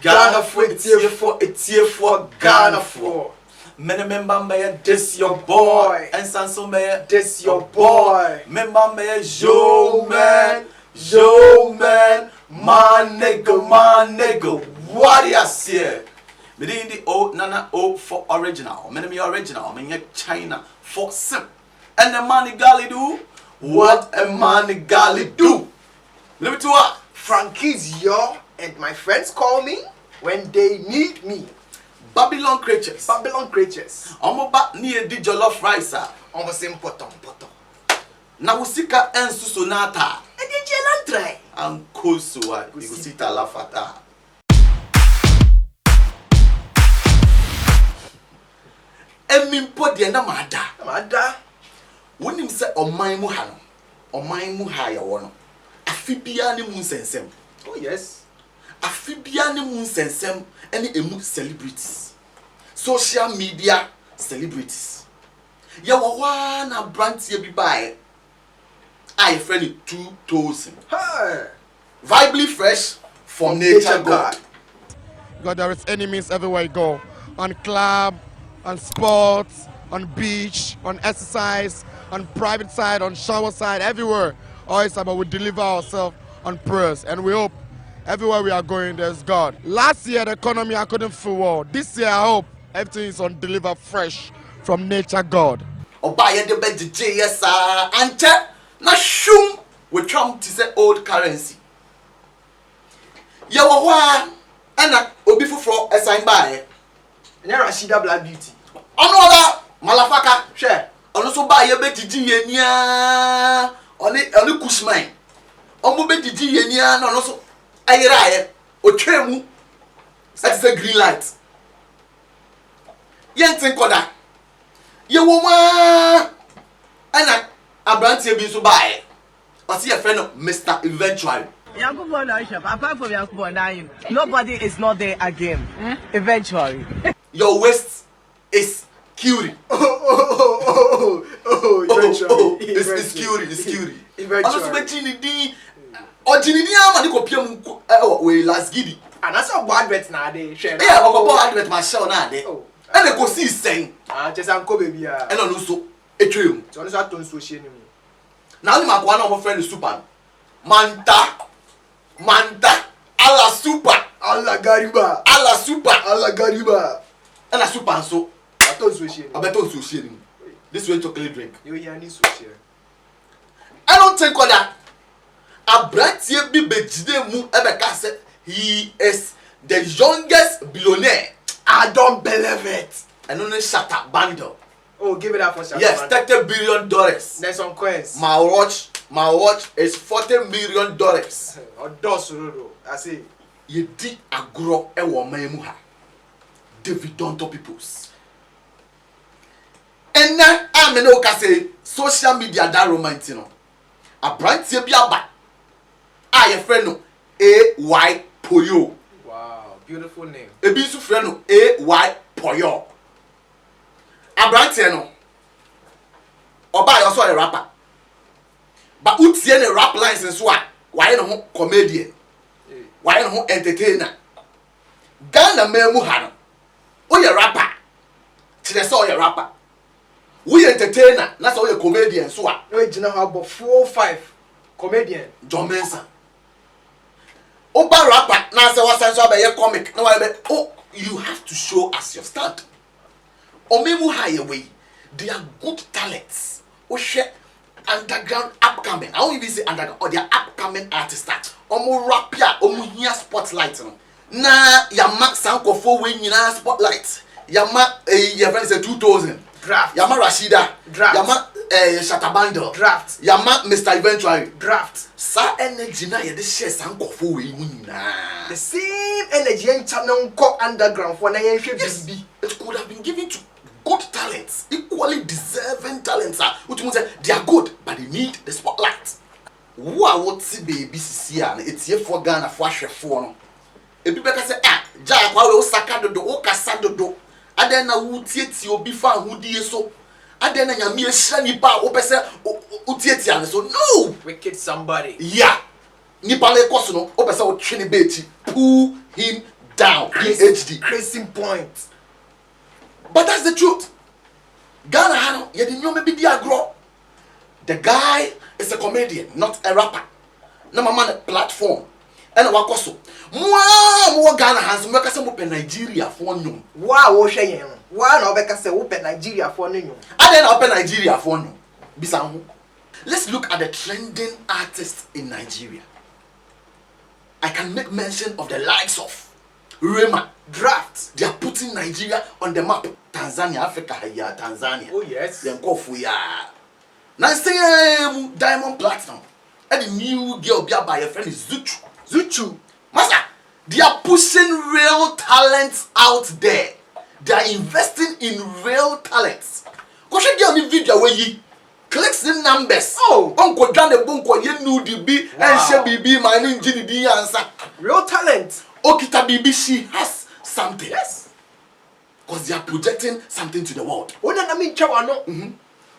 Ghana for it's here for Ghana for. Many member may this your boy, and Sanso may this your boy. Member may yo man, man nigga, what you say? Within the old Nana O for original, many original, meaning China for sim. And the man gali do what a man gali do. Let me to what Frankie's yo, and my friends call me when they need me. Babylon creatures. Omo ba near the jollof rice. Omo sim potom. Na usika ensu sonata. E di jelantre. Ankosuwa. Igusita la fata. Emimpo de na mada. Wonim se oman mu ha no. Oman mu ha ya wo no. Afibia ne mu nsensem. Oh yes. Afibia ne mu nsensem ene emu celebrities. Social media celebrities. Ya wa na brand ye bi bae. I friend it 2000. Hey. Vibely fresh from nature God. God, there is enemies everywhere you go. On club, on sports, on beach, on exercise, on private side, on shower side, everywhere. Always about we deliver ourselves on prayers. And we hope everywhere we are going, there's God. Last year, the economy I couldn't feel well. This year, I hope everything is on deliver fresh from nature God. Obaye de be JS ante na shum we tram to say old currency. Ya wo ho ana obi fufuro assign by. Nya Rashida Black Beauty. Ono oda malafaka Hwe. Ono so ba ye be didi ye nia. Oni kushman. Omo be didi ye nia na ono so ayira ye. Otwemu. That is a green light. Yentin koda. Ye wo ma ana abrantie bi so bae. O see your friend Mr. Eventually. Apart from Yakubu, nobody is not there again. Eventually. Your waist is cutie. It's cutie. Also be Chinidi. O Chinidi ama ni ko pia we last gidi. And that's a bad bet na dey share. Yeah, o advert ma show na dey. And they go see sen. Just anko baby ah. And no so etwem. So no so aton so hie ni mu. Now the makwa na mo friend super. Manta. Ala super. Ala gariba. And a super so. Aton so hie ni. Abeto so hie ni. This way chocolate drink. You hear ni so hie. I don't think that Abrantie bi bejide mu ebeka say he is the youngest billionaire. I don't believe it. And only Shatta Bundle. Oh, give it up for Shatta. Yes, $30 billion. There's some coins. My watch is $40 million. Odosurudo. I say. Ye di agro e wo man mu ha. David Donto peoples. And now I me no ka say social media that romantic no. Abrantie bi aba. A friend no AY Poyo. Wow, beautiful name. Ebi su friend no AY Poyo. Abrantie no. Oba yo so a rapper. But utie ne rap lines so a why no comedian. Why no entertainer. Ghana memu ha no. O ye rapper. Tire so o ye rapper. We entertainer, na so o ye comedian so a. No jina how about 4-5 comedian. John Benson. Oba rapper na say wasan so be comic na why be oh you have to show us your stand. Omemu high way. They are good talents. O share underground upcoming. I won't even say underground or they are upcoming artists. Omo rap ya, omo here spotlight no. Na yama sankofo we nyina spotlight. Yama your friend say 2000. Draft. Yama Rashida. Draft. Yama Shatta Bundle. Draft. Yama Mr. Eventually. Draft. Sa energy na ye de share sankofo we nyina. The same energy en channel ko underground for na yen hwe bibi. It could have been given to good talents, equally deserving talents. Which means they are good, but they need the spotlight. Who are what see baby sisia? It's here for Ghana for shefo no. Ebi beka say ja kwa we osaka dodo, o kasa dodo. Aden na wo tietie obi fa ahudie so. Aden na nyame ehira nipa o pese o tietie ane so. No, wicked somebody. Yeah. Nipa le koso no, o pese o twe ne beti. Pull him down. PhD. Crazy point. But that's the truth. Ghana Hano, you didn't know maybe the guy is a comedian, not a rapper. No man platform. And wakoso. More Ghana has more kasa mupe Nigeria for no. Wow, wo hwe yen. Wa na obeka se wo pe Nigeria for no. And then open Nigeria for no. Bisanhu. Let's look at the trending artists in Nigeria. I can make mention of the likes of Rema, Draft. They are putting Nigeria on the map. Tanzania, Africa, yeah, Tanzania. Oh yes. Then Kofu, yeah. Now say Diamond Platinum. And the new girl by your friend is Zuchu. Zuchu. Master, they are pushing real talents out there. They are investing in real talents. Because you get on the video where you clicks the numbers. Oh. Uncle John the Bunko, you know the B and she BB, my name Jimmy answer. Real talent. Okita BB, she has something. Yes. Because they are projecting something to the world. When I mean Chawano.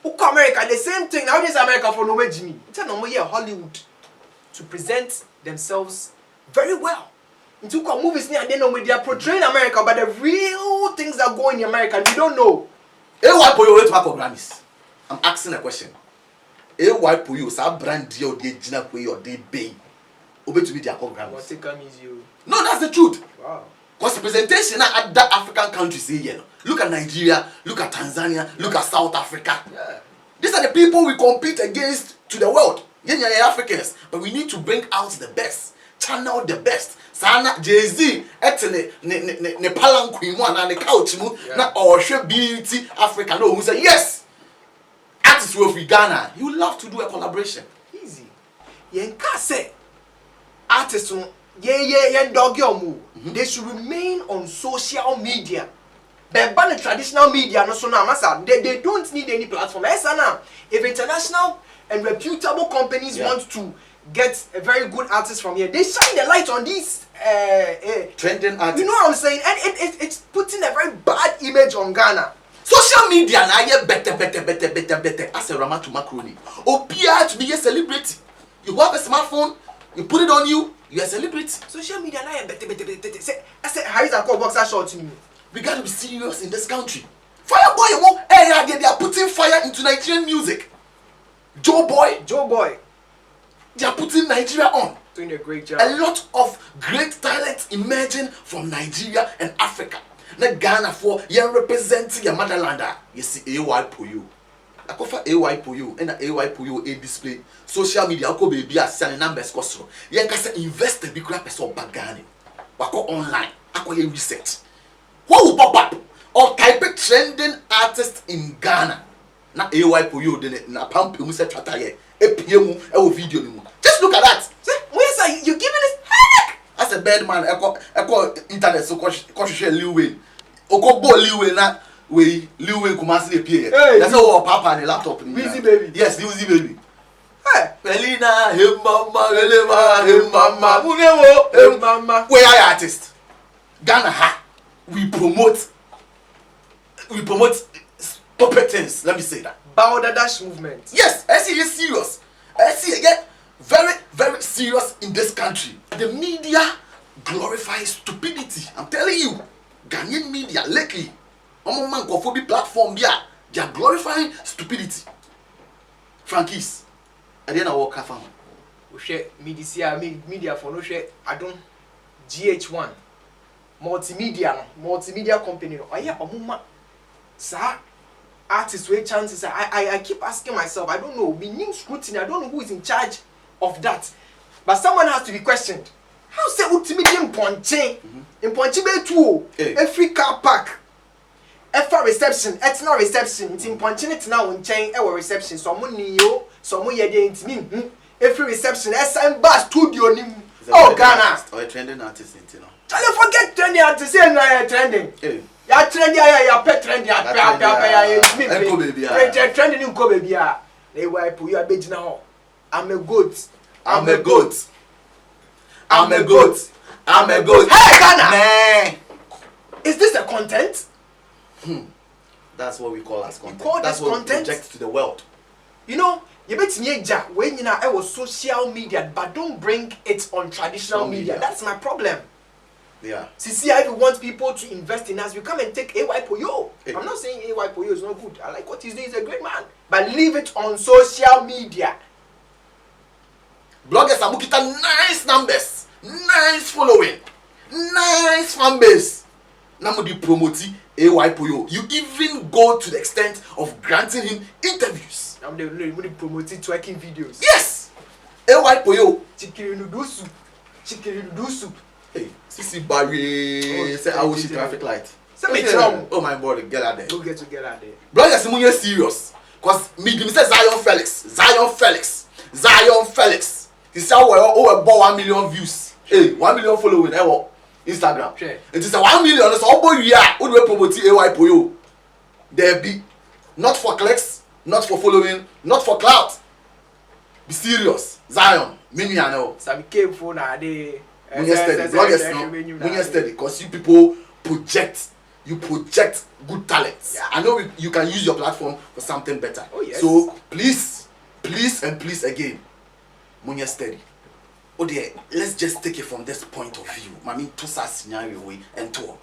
Uko America, the same thing. Now this America for no Jimmy. It's a normal year Hollywood to present themselves very well. Into movies near they know they are portraying America, but the real things that go in America, we don't know. Hey, why for you to back Grammys? I'm asking a question. Hey, why for you? Sa brand deal de Gina Pui or de Bay. Obey to be their Grammys. No, that's the truth. Wow. Because presentation at that African countries here. Look at Nigeria, look at Tanzania, look at South Africa. Yeah. These are the people we compete against to the world. Yeah, Africans, but we need to bring out the best, channel the best. Sana Jay-Z, etene ne palanquin mu na ne couch mu na ohwe beauty Africa no who say yes. Artists will be Ghana. You would love to do a collaboration. Easy. Yen ka say artists yen dog your move. They should remain on social media. But the traditional media no so now masa they don't need any platform. If international and reputable companies want to get a very good artist from here, they shine the light on these trending artists. You know what I'm saying? And it's putting a very bad image on Ghana. Social media na ye better as a Ramatu Macaroni. Opia to be a celebrity. You have a smartphone, you put it on you, you're a celebrity. Social media na ye better. I said how is that called boxer short to me? We got to be serious in this country. Fireboy, hey, they are putting fire into Nigerian music. Joe Boy, they are putting Nigeria on. Doing a great job. A lot of great talent emerging from Nigeria and Africa. Na Ghana for you representing your motherland. You see AY Puyo. I cover AY Puyo and AY Puyo a display. Social media ko baby as send numbers kosro. Yen ka say invest the big person back Ghana. Wako online. Akoye research. What will pop up? Or type of trending artist in Ghana. Na AY Puyo de na pamp mu se twata ye. EPM e video ni mu. Just look at that. Where are you giving us headache? As a bad man, echo internet so share Lil Wayne. Oko bo Lil Wayne na we Lil Wayne Kumasi appear. That's all papa and the laptop. Wheezy baby. Yes, Wheezy baby. Hey. Pelina, him mama, munewo, Mama. Where are artists? Ghana ha. We promote puppet things. Let me say that. Bow the Dash movement. Yes, I see you serious. I see again very, very serious in this country. The media glorifies stupidity. I'm telling you, Ghanaian media lately, homophobic platform, yeah, they are glorifying stupidity. Frankies, I didn't know what kafam. We share media for no share. I don't GH1 multimedia company. Oh yeah, omuma. Sir, artists with chances. I keep asking myself. I don't know. We need scrutiny. I don't know who is in charge of that. But someone has to be questioned. How say ultimately in Ponche be too? Every car park, every reception, external reception. It's in Ponche it's now on chain. Every reception. Someone niyo, someone yede intimi. Every reception. SM bar studio ni. Oh Ghana. Or a trending artist, you know. Tell you forget trending artist. Say no trending. Ya trending ya pet trending ya Enko baby ya. Trending enko baby ya. They wipe you a bit now. I'm a goat. I'm a goat. I'm a goat. I'm a goat. Hey Ghana! Nah. Is this a content? That's what we call as content. Call That's this what content? we project to the world. You know, you bet me when you know I was social media, but don't bring it on traditional Social media. media. That's my problem. Yeah. See, if you want people to invest in us, we come and take AY Poyo. Hey. I'm not saying AY Poyo is not good. I like what he's doing. He's a great man. But leave it on social media. Bloggers are looking at nice numbers, nice following, nice fan base. Namudi promoting AY Poyo. You even go to the extent of granting him interviews. I'm the promoting twerking videos. Yes! AY Poyo. Chicken noodle soup. Chicken noodle soup. Hey, Sisi Barry say I will see traffic light. Say me trouble. Oh my God, get out there. Don't get together there. Bloggers are serious. Cause me say Zion Felix. He said oh about 1 million views. Hey, 1 million following. Instagram. Sure. It is a 1 million. It's all boy yeah. Who do promote AY Poyo? There be not for clicks, not for following, not for clout. Be serious. Zion. Mimi I know. So I became phone nowadays. Munye steady. Bloggers no. Munye steady. Cause you people project. You project good talents. Yeah. I know you can use your platform for something better. Oh yes. So please again, Munye steady. Oh dear, let's just take it from this point of view. Mami to sa scenario we and to.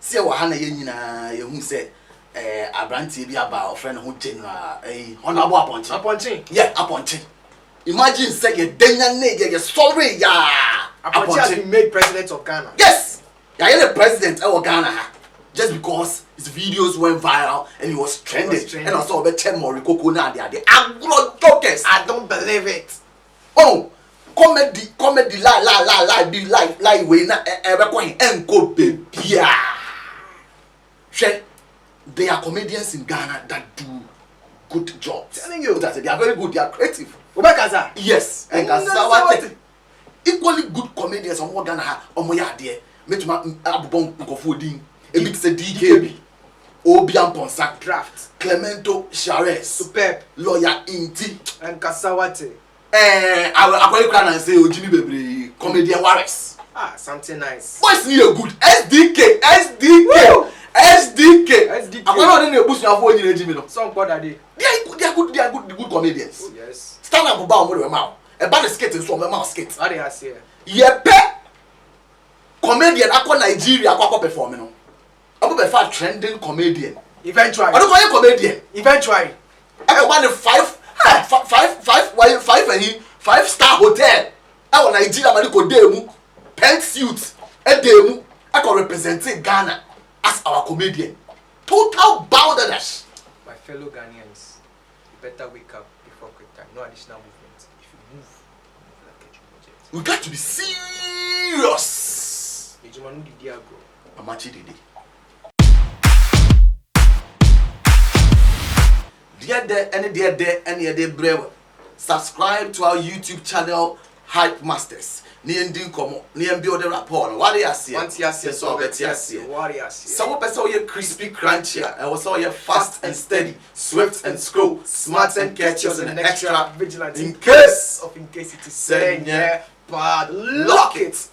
See what hana ye nyina ye hu say abrantie bi aba friend ho general honorable Aponchi. Aponchi. Yeah, Aponchi. Imagine say ye denya ne ye sorry ya. Aponchi has been made president of Ghana. Yes. Yeah, you're the president of Ghana. Just because his videos went viral and he was trending. And also about 10 more Rico na they agro jokers. I don't believe it. Oh. Comedy lie we na ebe kwan enko bebia. They are comedians in Ghana that do good jobs. Telling you that they are very good, they are creative. Obakaza. Yes, and Kasawa equally good comedians on Ghana ha omo ya de. Metuma abubon nkofo din. Ebi say DKB. Obian Ponsak Draft. Clemento Shares. Superb. Lawyer Inti. And Kasawate. I can say Ojimi Bebre comedian Waris. Ah, something nice. Boys need a good SDK. I want to push your phone in Jimmy. Some bother they. They are good comedians. Oh yes. Stand up about more mouth. A band skate is from a mouth skate. What they are saying? Yepe comedian akwa Nigeria akwa performing. Abu be fat trending comedian. Eventually. I don't call you comedian. Eventually. I want the 5-star hotel. I want Nigeria man go demu pant suit edemu. I can represent Ghana as our comedian. Total bowders. My fellow Ghanaians, you better wake up before quick time. No additional movement. If you move like a budget. We got to be serious. Ejumanu di diago. Amachi didi. Dear there, brave. Subscribe to our YouTube channel, Hype Masters. Niendin komo, niembi the rapport. What do you see? Once you see, so bet you see. What do you see? Some person you crispy, crunchy, and also you fast and steady, swift and scroll, smart and catches and extra vigilant in case it is saying saying yeah, but lock it.